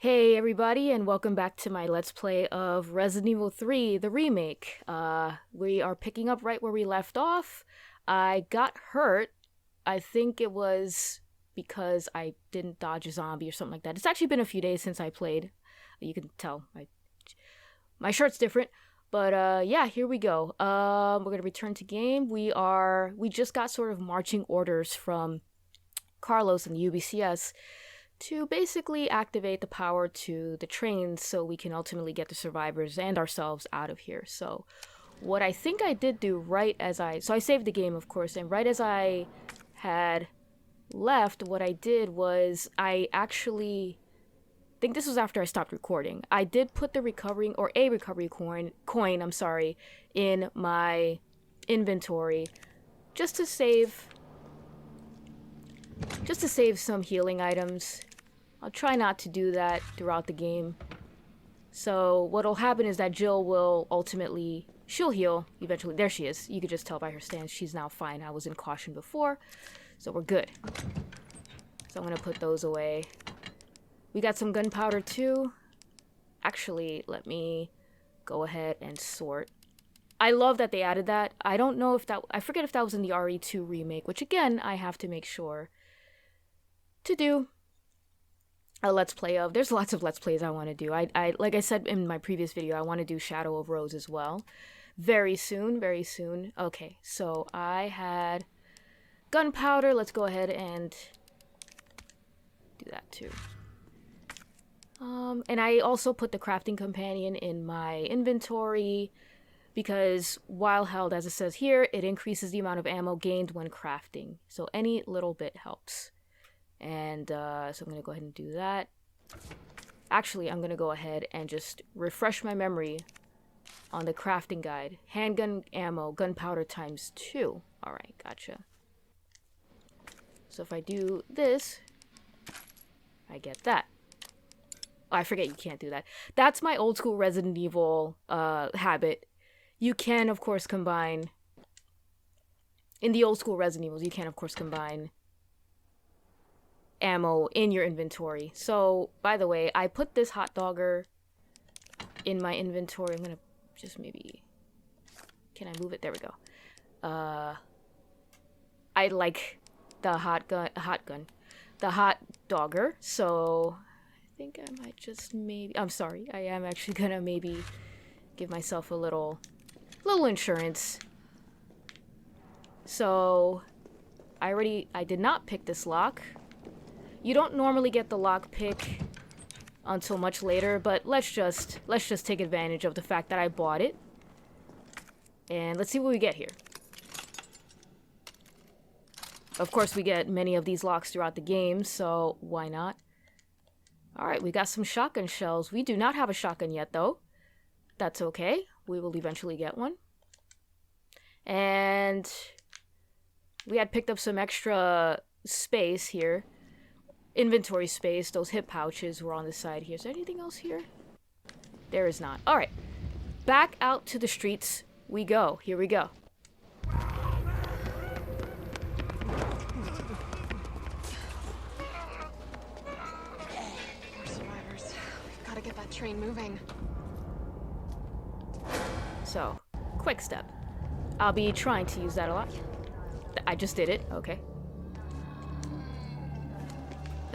Hey everybody, and welcome back to my Let's Play of Resident Evil 3, the remake. We are picking up right where we left off. I got hurt. I think it was because I didn't dodge a zombie or something like that. It's actually been a few days since I played. You can tell my shirt's different. But yeah, here we go. We're gonna return to game. We just got sort of marching orders from Carlos and the UBCS to basically activate the power to the trains so we can ultimately get the survivors and ourselves out of here. So what I think I did do I saved the game, of course, and right as I had left, what I did was I actually think this was after I stopped recording. I did put the recovery coin, I'm sorry, in my inventory just to save some healing items. I'll try not to do that throughout the game. So what'll happen is that Jill will she'll heal eventually. There she is. You could just tell by her stance she's now fine. I was in caution before, so we're good. So I'm gonna put those away. We got some gunpowder too. Actually, let me go ahead and sort. I love that they added that. I don't know if I forget if that was in the RE2 remake, which again, I have to make sure to do a Let's Play of. There's lots of Let's Plays I want to do. I like I said in my previous video, I want to do Shadow of Rose as well. Very soon, very soon. Okay, so I had gunpowder. Let's go ahead and do that too. And I also put the crafting companion in my inventory because while held, as it says here, it increases the amount of ammo gained when crafting. So any little bit helps. And so I'm going to go ahead and do that. Actually, I'm going to go ahead and just refresh my memory on the crafting guide. Handgun ammo, gunpowder times 2. Alright, gotcha. So if I do this, I get that. Oh, I forget you can't do that. That's my old school Resident Evil habit. You can, of course, combine... In the old school Resident Evils, you can, of course, combine ammo in your inventory. So, by the way, I put this hot dogger in my inventory. I'm gonna just maybe... Can I move it? There we go. I like the hot dogger, so I think I might just maybe... I'm sorry, I am actually gonna maybe give myself a little insurance. So, I did not pick this lock. You don't normally get the lock pick until much later, but let's just take advantage of the fact that I bought it. And let's see what we get here. Of course, we get many of these locks throughout the game, so why not? Alright, we got some shotgun shells. We do not have a shotgun yet, though. That's okay. We will eventually get one. And we had picked up some extra space here. Inventory space. Those hip pouches were on the side here. Is there anything else here? There is not. Alright. Back out to the streets we go. Here we go. More survivors. We've got to get that train moving. So, quick step. I'll be trying to use that a lot. I just did it. Okay.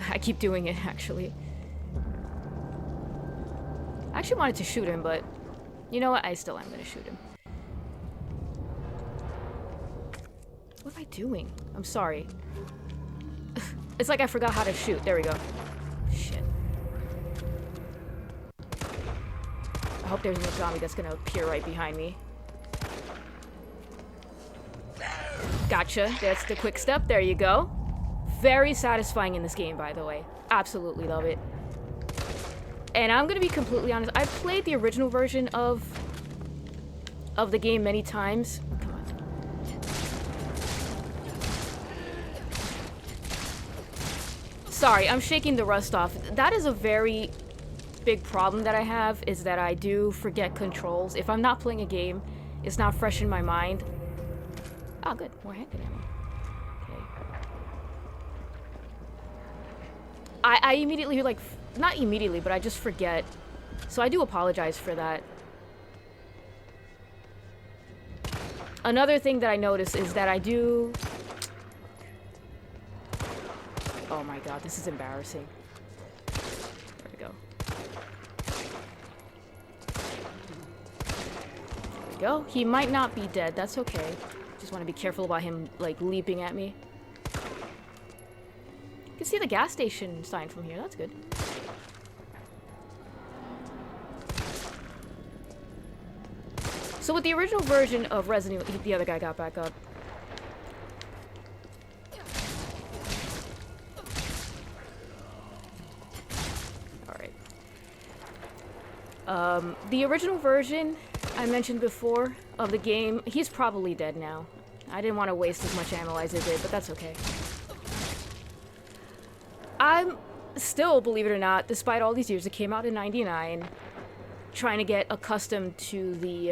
I keep doing it, actually. I actually wanted to shoot him, but you know what? I still am going to shoot him. What am I doing? I'm sorry. It's like I forgot how to shoot. There we go. Shit. I hope there's no zombie that's going to appear right behind me. Gotcha. That's the quick step. There you go. Very satisfying in this game, by the way. Absolutely love it. And I'm gonna be completely honest. I've played the original version of the game many times. Come on. Sorry, I'm shaking the rust off. That is a very big problem that I have, is that I do forget controls. If I'm not playing a game, it's not fresh in my mind. Oh, good. More handgun ammo. Okay. I immediately, like, not immediately, but I just forget. So I do apologize for that. Another thing that I notice is that I do... Oh my god, this is embarrassing. There we go. There we go. He might not be dead, that's okay. Just want to be careful about him, like, leaping at me. You can see the gas station sign from here, that's good. So with the original version of Resident Evil, the other guy got back up. Alright. The original version I mentioned before of the game, he's probably dead now. I didn't want to waste as much ammo as I did, but that's okay. I'm still, believe it or not, despite all these years, it came out in '99, trying to get accustomed to the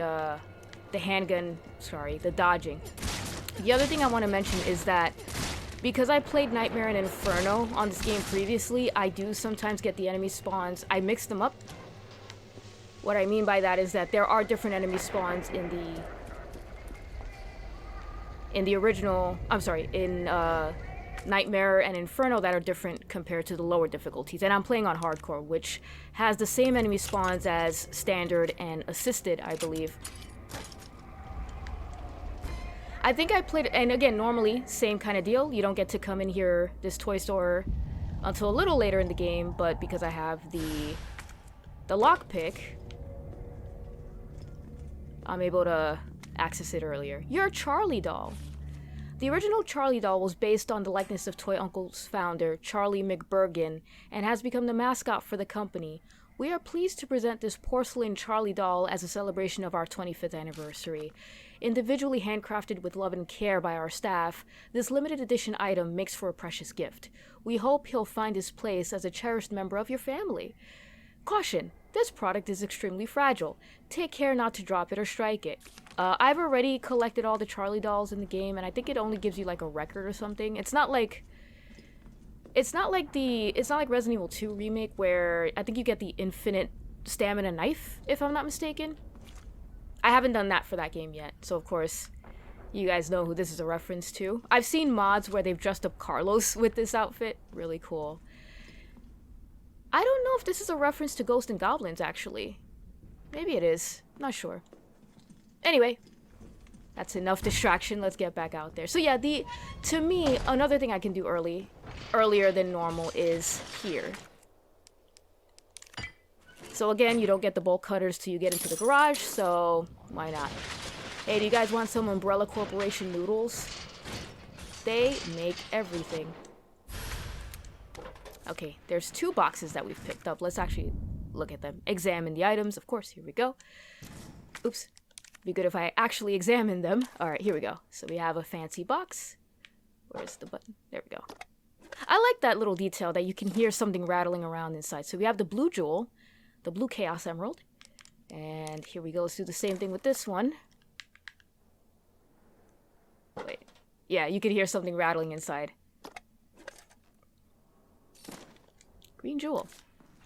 handgun, the dodging. The other thing I want to mention is that because I played Nightmare and Inferno on this game previously, I do sometimes get the enemy spawns. I mix them up. What I mean by that is that there are different enemy spawns in the original, in Nightmare and Inferno that are different compared to the lower difficulties. And I'm playing on hardcore, which has the same enemy spawns as standard and assisted, I believe. I think I played, and again, normally, same kind of deal. You don't get to come in here, this toy store, until a little later in the game, but because I have the lockpick, I'm able to access it earlier. You're a Charlie doll. The original Charlie doll was based on the likeness of Toy Uncle's founder, Charlie McBurgan, and has become the mascot for the company. We are pleased to present this porcelain Charlie doll as a celebration of our 25th anniversary. Individually handcrafted with love and care by our staff, this limited edition item makes for a precious gift. We hope he'll find his place as a cherished member of your family. Caution, this product is extremely fragile. Take care not to drop it or strike it. I've already collected all the Charlie dolls in the game, and I think it only gives you like a record or something. It's not like Resident Evil 2 Remake where I think you get the infinite stamina knife, if I'm not mistaken. I haven't done that for that game yet, so of course, you guys know who this is a reference to. I've seen mods where they've dressed up Carlos with this outfit. Really cool. I don't know if this is a reference to Ghosts and Goblins, actually. Maybe it is. Not sure. Anyway, that's enough distraction. Let's get back out there. So yeah, to me, another thing I can do earlier than normal is here. So again, you don't get the bolt cutters till you get into the garage, so why not? Hey, do you guys want some Umbrella Corporation noodles? They make everything. Okay, there's 2 boxes that we've picked up. Let's actually look at them. Examine the items. Of course, here we go. Oops. Be good if I actually examine them. Alright, here we go. So we have a fancy box. Where's the button? There we go. I like that little detail that you can hear something rattling around inside. So we have the blue jewel, the blue Chaos Emerald. And here we go. Let's do the same thing with this one. Wait. Yeah, you can hear something rattling inside. Green jewel.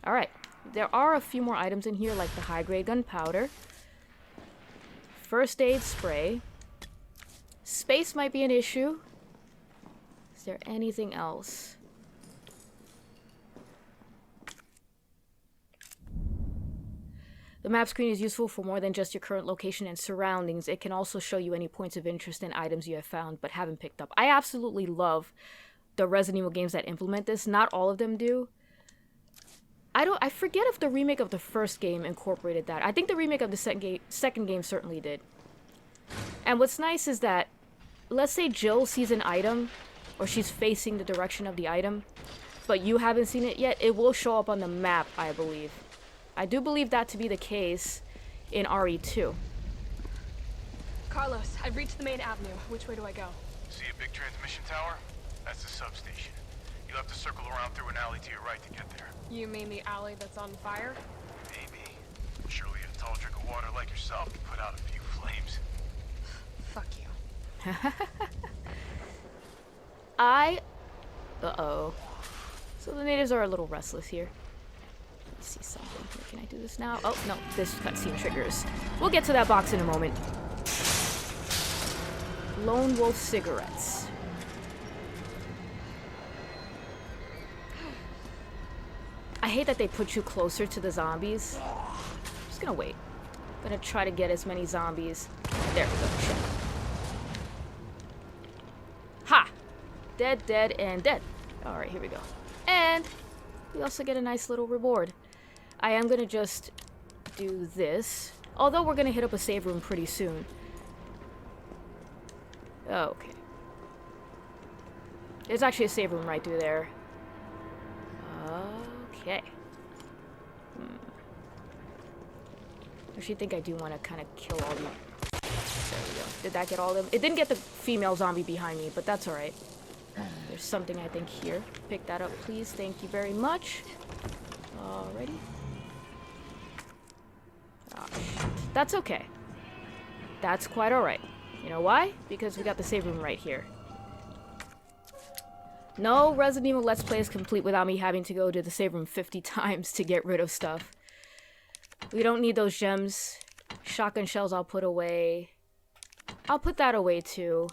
Alright. There are a few more items in here, like the high-grade gunpowder. First aid spray. Space might be an issue. Is there anything else? The map screen is useful for more than just your current location and surroundings. It can also show you any points of interest in items you have found but haven't picked up. I absolutely love the Resident Evil games that implement this. Not all of them do. I forget if the remake of the first game incorporated that. I think the remake of the second game certainly did. And what's nice is that, let's say Jill sees an item, or she's facing the direction of the item, but you haven't seen it yet, it will show up on the map, I believe. I do believe that to be the case in RE2. Carlos, I've reached the main avenue. Which way do I go? See a big transmission tower? That's the substation. You'll have to circle around through an alley to your right to get there. You mean the alley that's on fire? Maybe. Surely a tall drink of water like yourself can put out a few flames. Fuck you. Uh-oh. So the natives are a little restless here. Let me see something here. Can I do this now? Oh, no. This cutscene triggers. We'll get to that box in a moment. Lone Wolf cigarettes. I hate that they put you closer to the zombies. I'm just gonna wait. I'm gonna try to get as many zombies. There we go. Shit. Ha! Dead, dead, and dead. Alright, here we go. And we also get a nice little reward. I am gonna just do this. Although we're gonna hit up a save room pretty soon. Okay. There's actually a save room right through there. Okay. I actually think I do want to kind of kill all the... There we go. Did that get all of them? It didn't get the female zombie behind me, but that's alright. There's something I think here. Pick that up, please. Thank you very much. Alrighty. Oh, shit. That's okay. That's quite alright. You know why? Because we got the save room right here. No Resident Evil Let's Play is complete without me having to go to the save room 50 times to get rid of stuff. We don't need those gems. Shotgun shells I'll put away. I'll put that away too.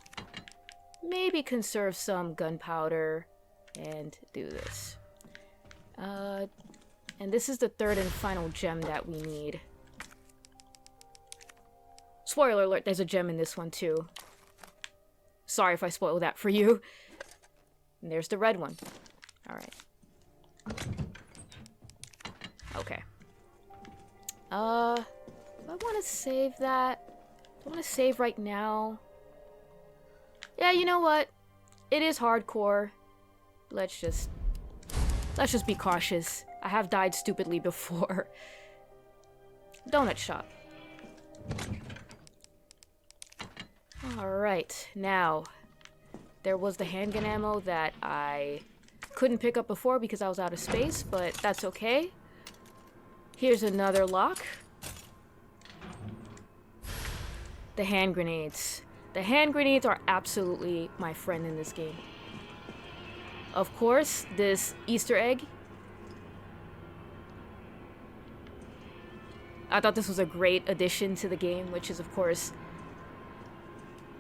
Maybe conserve some gunpowder and do this. And this is the third and final gem that we need. Spoiler alert, there's a gem in this one too. Sorry if I spoiled that for you. And there's the red one. Alright. Okay. Do I want to save that? Do I want to save right now? Yeah, you know what? It is hardcore. Let's just be cautious. I have died stupidly before. Donut shop. Alright, now... There was the handgun ammo that I couldn't pick up before because I was out of space, but that's okay. Here's another lock. The hand grenades. The hand grenades are absolutely my friend in this game. Of course, this Easter egg. I thought this was a great addition to the game, which is, of course...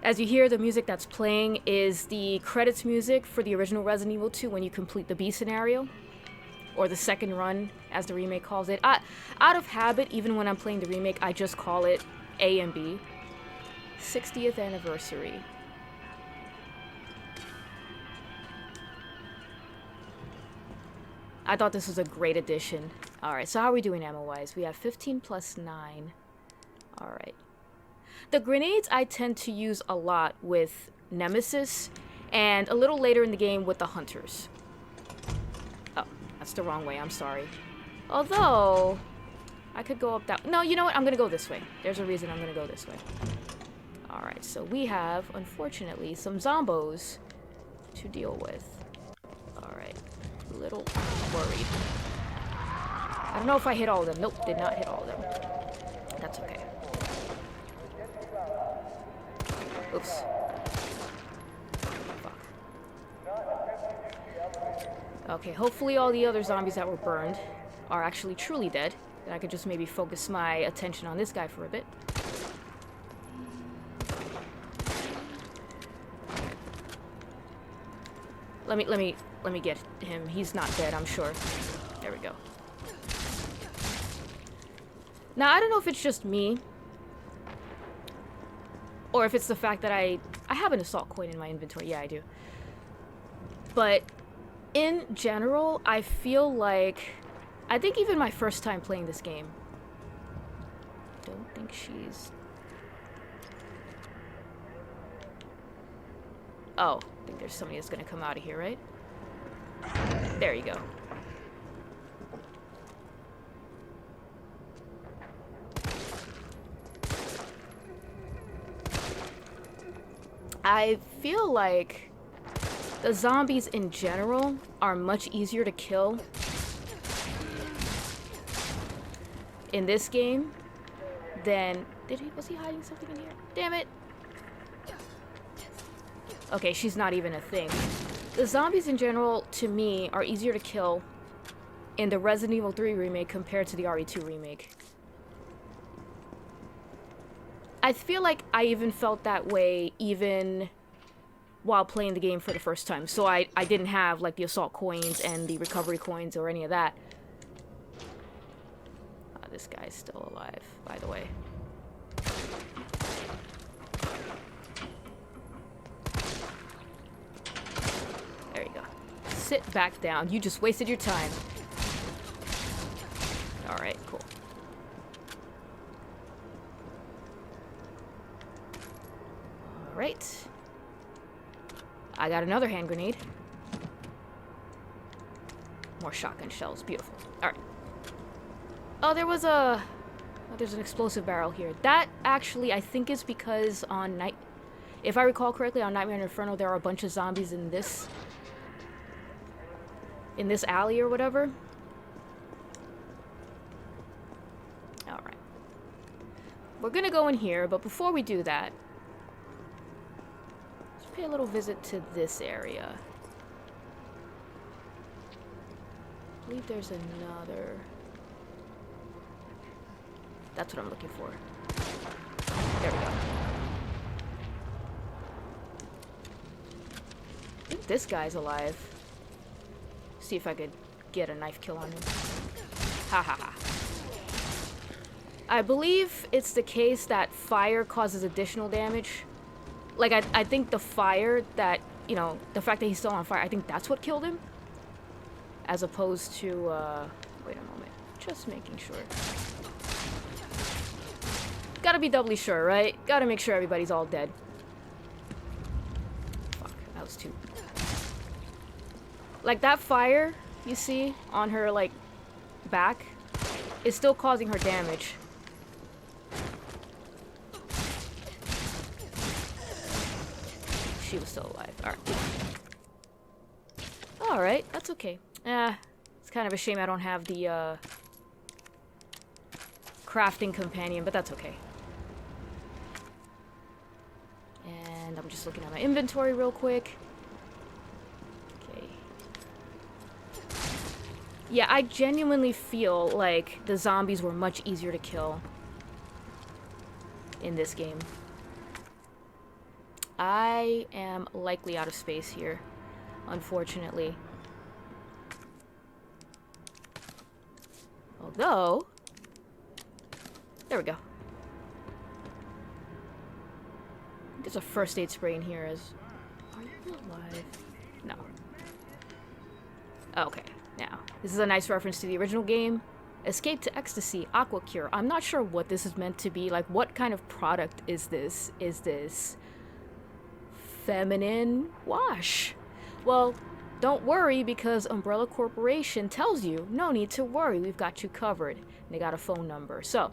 As you hear, the music that's playing is the credits music for the original Resident Evil 2 when you complete the B scenario. Or the second run, as the remake calls it. Out of habit, even when I'm playing the remake, I just call it A and B. 60th anniversary. I thought this was a great addition. Alright, so how are we doing ammo-wise? We have 15 plus 9. Alright. The grenades I tend to use a lot with Nemesis, and a little later in the game with the Hunters. Oh, that's the wrong way, I'm sorry. Although, I could go up that... No, you know what? I'm gonna go this way. There's a reason I'm gonna go this way. Alright, so we have, unfortunately, some zombos to deal with. Alright, a little worried. I don't know if I hit all of them. Nope, did not hit all of them. That's okay. Oops. Fuck. Okay, hopefully all the other zombies that were burned are actually truly dead. And I could just maybe focus my attention on this guy for a bit. Let me get him. He's not dead, I'm sure. There we go. Now, I don't know if it's just me, or if it's the fact that I have an assault coin in my inventory. Yeah, I do. But in general, I feel like... I think even my first time playing this game... Don't think she's... Oh, I think there's somebody that's gonna come out of here, right? There you go. I feel like the zombies in general are much easier to kill in this game than... Was he hiding something in here? Damn it! Okay, she's not even a thing. The zombies in general, to me, are easier to kill in the Resident Evil 3 remake compared to the RE2 remake. I feel like I even felt that way even while playing the game for the first time. So I didn't have like the assault coins and the recovery coins or any of that. This guy's still alive, by the way. There you go. Sit back down. You just wasted your time. Alright, cool. Alright. I got another hand grenade. More shotgun shells. Beautiful. Alright. Oh, there was a... Oh, there's an explosive barrel here. That actually, I think, is because on Night... If I recall correctly, on Nightmare on Inferno, there are a bunch of zombies in this... in this alley or whatever. Alright. We're gonna go in here, but before we do that... let's pay a little visit to this area. I believe there's another... That's what I'm looking for. There we go. I think this guy's alive. See if I could get a knife kill on him. Ha ha ha. I believe it's the case that fire causes additional damage. Like, I think the fire that, you know, the fact that he's still on fire, I think that's what killed him. As opposed to, wait a moment. Just making sure. Gotta be doubly sure, right? Gotta make sure everybody's all dead. Fuck, that was too... Like, that fire you see on her, like, back is still causing her damage. She was still alive. Alright. Alright, that's okay. It's kind of a shame I don't have the, crafting companion, but that's okay. And I'm just looking at my inventory real quick. Okay. Yeah, I genuinely feel like the zombies were much easier to kill in this game. I am likely out of space here, unfortunately. Although... There we go. There's a first aid spray in here as... Are you alive? No. Okay, now. This is a nice reference to the original game. Escape to Ecstasy, Aqua Cure. I'm not sure what this is meant to be. Like, what kind of product is this? Is this... feminine wash? Well, don't worry, because Umbrella Corporation tells you, no need to worry, we've got you covered. And they got a phone number. So...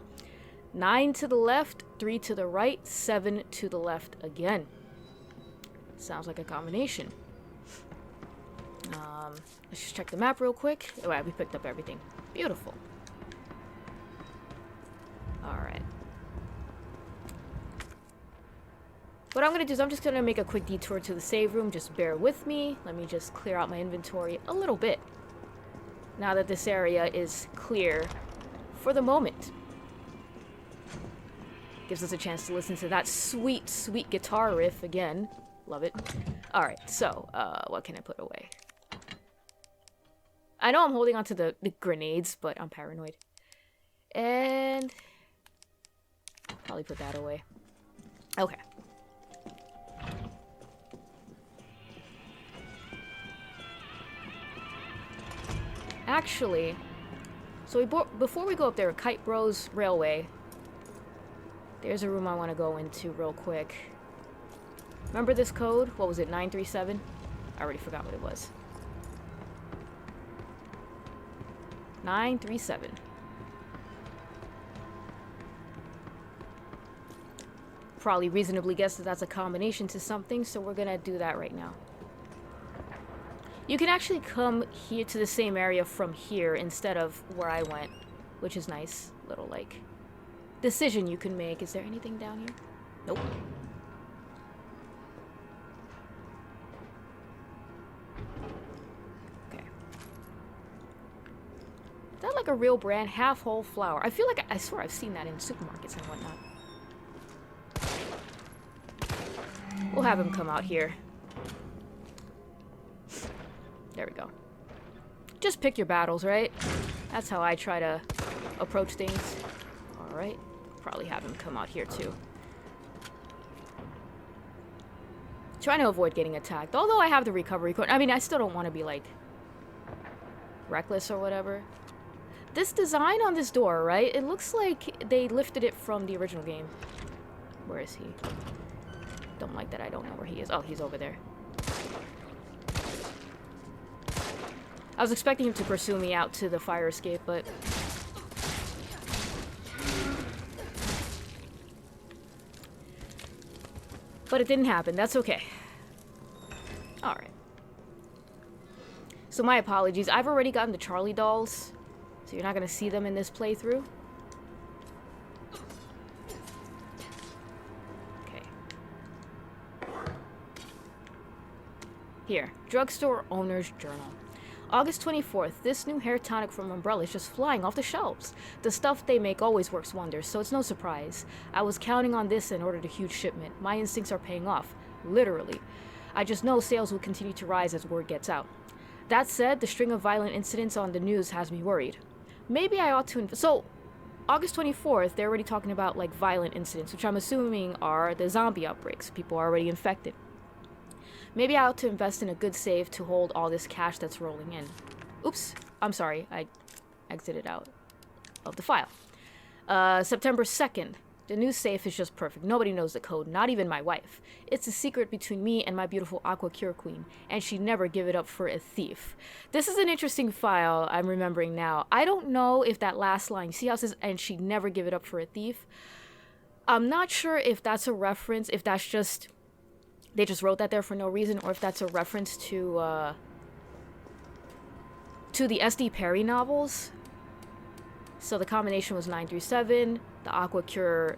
9 to the left, 3 to the right, 7 to the left again. Sounds like a combination. Let's just check the map real quick. Oh, yeah, we picked up everything. Beautiful. Alright. What I'm going to do is I'm just going to make a quick detour to the save room. Just bear with me. Let me just clear out my inventory a little bit. Now that this area is clear for the moment. Gives us a chance to listen to that sweet, sweet guitar riff again. Love it. Alright, so, what can I put away? I know I'm holding on to the grenades, but I'm paranoid. And... probably put that away. Okay. Actually, so before we go up there, Kite Bros Railway... There's a room I want to go into real quick. Remember this code? What was it, 937? I already forgot what it was. 937. Probably reasonably guess that that's a combination to something, so we're gonna do that right now. You can actually come here to the same area from here instead of where I went, which is nice. Little, like... decision you can make. Is there anything down here? Nope. like a real brand, half whole flour. I feel like I swear I've seen that in supermarkets and whatnot. We'll have him come out here. There we go. Just pick your battles, right? That's how I try to approach things. Alright. Probably have him come out here too. Trying to avoid getting attacked. Although I have the recovery code. I mean, I still don't want to be like reckless or whatever. This design on this door, right? It looks like they lifted it from the original game. Where is he? Don't like that I don't know where he is. Oh, he's over there. I was expecting him to pursue me out to the fire escape, but... But it didn't happen. That's okay. Alright. So my apologies. I've already gotten the Charlie dolls, so you're not going to see them in this playthrough. Okay. Here. Drugstore Owner's Journal. August 24th, this new hair tonic from Umbrella is just flying off the shelves. The stuff they make always works wonders, so it's no surprise. I was counting on this and ordered a huge shipment. My instincts are paying off. Literally. I just know sales will continue to rise as word gets out. That said, the string of violent incidents on the news has me worried. Maybe I ought to... So, August 24th, they're already talking about, like, violent incidents, which I'm assuming are the zombie outbreaks. People are already infected. Maybe I ought to invest in a good save to hold all this cash that's rolling in. Oops. I'm sorry. I exited out of the file. September 2nd. The new safe is just perfect. Nobody knows the code, not even my wife. It's a secret between me and my beautiful Aqua Cure Queen, and she'd never give it up for a thief. This is an interesting file I'm remembering now. I don't know if that last line, see how it says, and she'd never give it up for a thief? I'm not sure if that's a reference, if that's just... They just wrote that there for no reason, or if that's a reference to the S.D. Perry novels. So the combination was 9 through 7, the Aqua Cure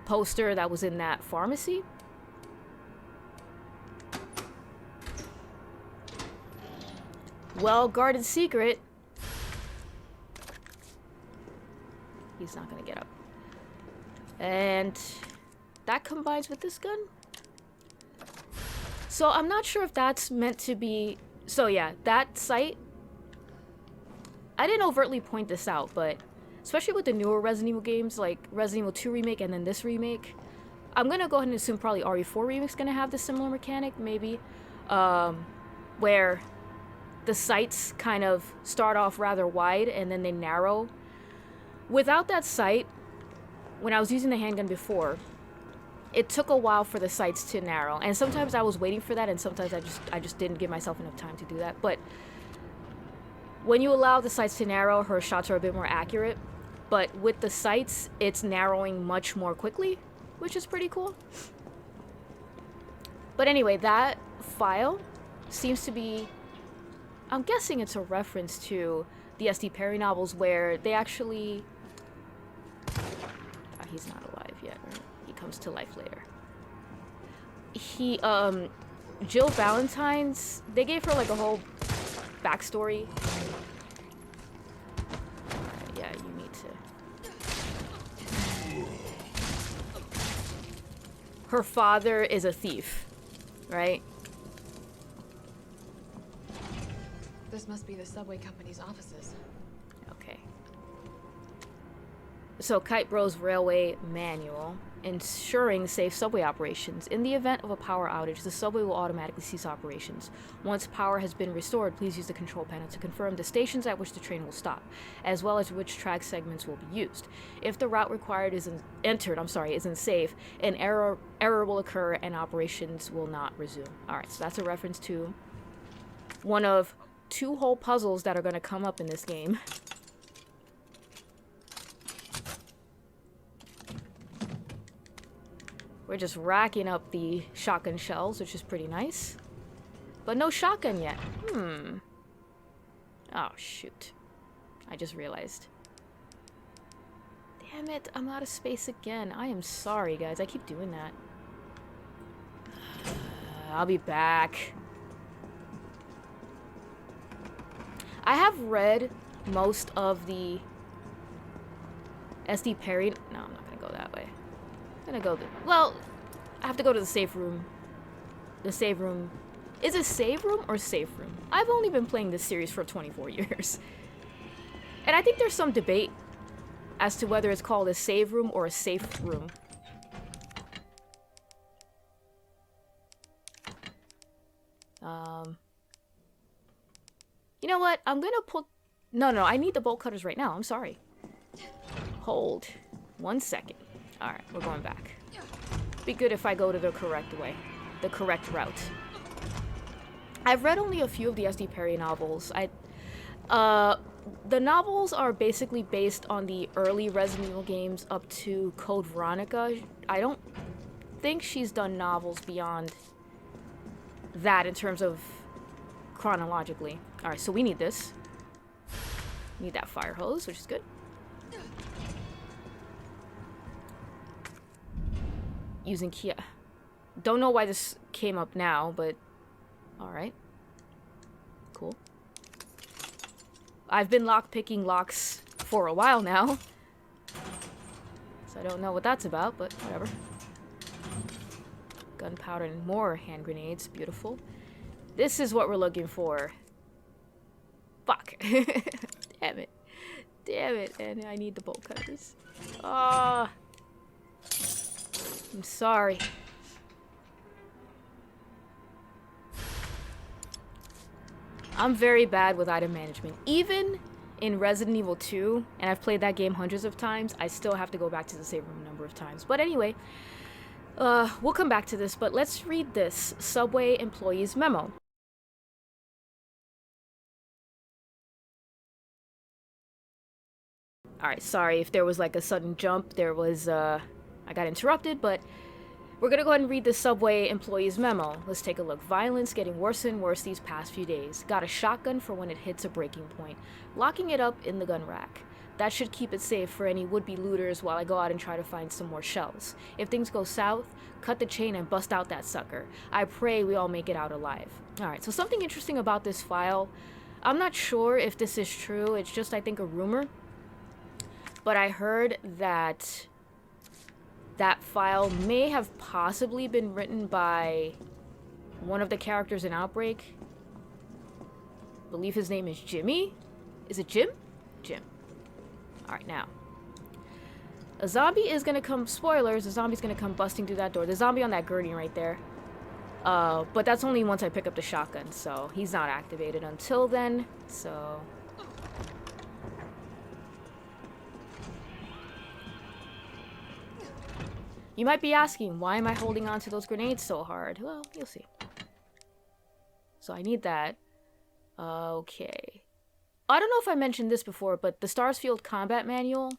poster that was in that pharmacy. Well-guarded secret. He's not gonna get up. And... that combines with this gun? So I'm not sure if that's meant to be... So yeah, that site... I didn't overtly point this out, but... especially with the newer Resident Evil games, like Resident Evil 2 Remake and then this remake... I'm gonna go ahead and assume probably RE4 Remake's gonna have this similar mechanic, maybe. Where the sights kind of start off rather wide and then they narrow. Without that sight, when I was using the handgun before... it took a while for the sights to narrow, and sometimes I was waiting for that, and sometimes I just didn't give myself enough time to do that. But when you allow the sights to narrow, her shots are a bit more accurate. But with the sights, it's narrowing much more quickly, which is pretty cool. But anyway, that file seems to be... I'm guessing it's a reference to the S.D. Perry novels where they actually... Oh, he's not alive yet, right? Comes to life later. Jill Valentine's, they gave her like a whole backstory. Yeah, you need to. Her father is a thief, right? This must be the subway company's offices. Okay. So Kite Bro's Railway Manual. Ensuring safe subway operations. In the event of a power outage, the subway will automatically cease operations. Once power has been restored, please use the control panel to confirm the stations at which the train will stop, as well as which track segments will be used. If the route required isn't safe, an error will occur and operations will not resume. Alright, so that's a reference to one of 2 whole puzzles that are going to come up in this game. We're just racking up the shotgun shells, which is pretty nice. But no shotgun yet. Oh, shoot. I just realized. Damn it, I'm out of space again. I am sorry, guys. I keep doing that. I'll be back. I have read most of the SD Perry. No, I'm not gonna go that way. I'm gonna go. Well, I have to go to the safe room. The save room. Is it save room or safe room? I've only been playing this series for 24 years. And I think there's some debate as to whether it's called a save room or a safe room. You know what? I'm gonna put... No, I need the bolt cutters right now. I'm sorry. Hold. 1 second. Alright, we're going back. Be good if I go to the correct way. The correct route. I've read only a few of the SD Perry novels. The novels are basically based on the early Resident Evil games up to Code Veronica. I don't think she's done novels beyond that in terms of chronologically. Alright, so we need this. Need that fire hose, which is good. Using Kia. Don't know why this came up now, but alright. Cool. I've been lockpicking locks for a while now. So I don't know what that's about, but whatever. Gunpowder and more hand grenades. Beautiful. This is what we're looking for. Fuck. Damn it. Damn it. And I need the bolt cutters. Ah. I'm sorry. I'm very bad with item management. Even in Resident Evil 2, and I've played that game hundreds of times, I still have to go back to the save room a number of times. But anyway, we'll come back to this, but let's read this Subway employee's memo. Alright, sorry if there was like a sudden jump. There was, I got interrupted, but we're gonna go ahead and read the Subway employee's memo. Let's take a look. Violence getting worse and worse these past few days. Got a shotgun for when it hits a breaking point. Locking it up in the gun rack. That should keep it safe for any would-be looters while I go out and try to find some more shells. If things go south, cut the chain and bust out that sucker. I pray we all make it out alive. Alright, so something interesting about this file. I'm not sure if this is true. It's just, I think, a rumor. But I heard that that file may have possibly been written by one of the characters in Outbreak. I believe his name is Jimmy. Is it Jim? Jim. Alright, now. A zombie is gonna come... Spoilers, a zombie's gonna come busting through that door. The zombie on that gurney right there. But that's only once I pick up the shotgun, so he's not activated until then, so... You might be asking, why am I holding on to those grenades so hard? Well, you'll see. So I need that. Okay. I don't know if I mentioned this before, but the Starsfield Combat Manual,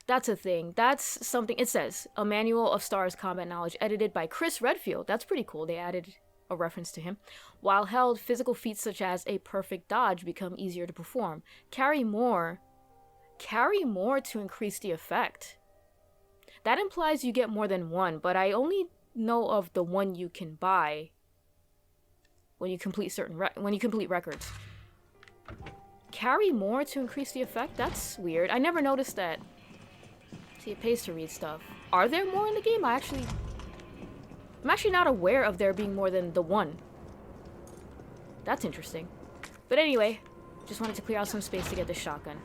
that's a thing. That's something, it says, a manual of STARS combat knowledge edited by Chris Redfield. That's pretty cool. They added a reference to him. While held, physical feats such as a perfect dodge become easier to perform. Carry more to increase the effect. That implies you get more than one, but I only know of the one you can buy when you complete records. Carry more to increase the effect? That's weird. I never noticed that. See, it pays to read stuff. Are there more in the game? I'm actually not aware of there being more than the one. That's interesting. But anyway, just wanted to clear out some space to get the shotgun.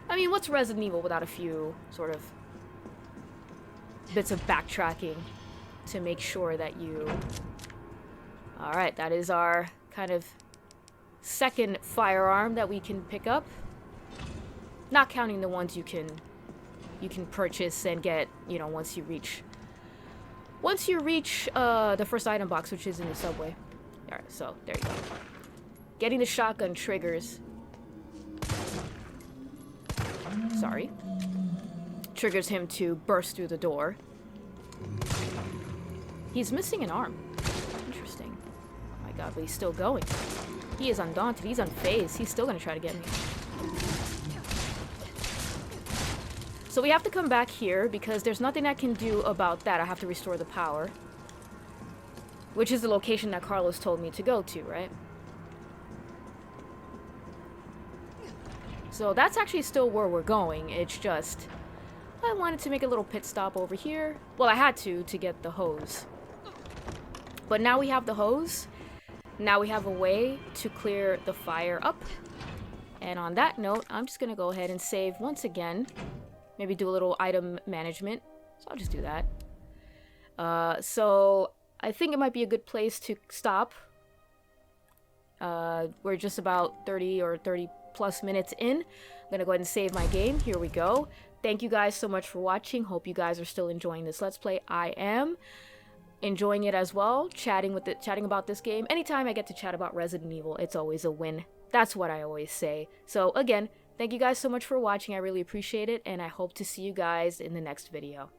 I mean, what's Resident Evil without a few sort of bits of backtracking to make sure that you... Alright, that is our kind of second firearm that we can pick up. Not counting the ones you can purchase and get, you know, once you reach the first item box, which is in the subway. Alright, so there you go. Getting the shotgun triggers... Sorry. Triggers him to burst through the door. He's missing an arm. Interesting. Oh my god, but he's still going. He is undaunted. He's unfazed. He's still gonna try to get me. So we have to come back here because there's nothing I can do about that. I have to restore the power. Which is the location that Carlos told me to go to, right? So that's actually still where we're going. It's just, I wanted to make a little pit stop over here. Well, I had to get the hose. But now we have the hose. Now we have a way to clear the fire up. And on that note, I'm just going to go ahead and save once again. Maybe do a little item management. So I'll just do that. So I think it might be a good place to stop. We're just about 30 or 30 plus minutes in. I'm going to go ahead and save my game. Here we go. Thank you guys so much for watching. Hope you guys are still enjoying this Let's Play. I am enjoying it as well. Chatting about this game. Anytime I get to chat about Resident Evil, it's always a win. That's what I always say. So again, thank you guys so much for watching. I really appreciate it, and I hope to see you guys in the next video.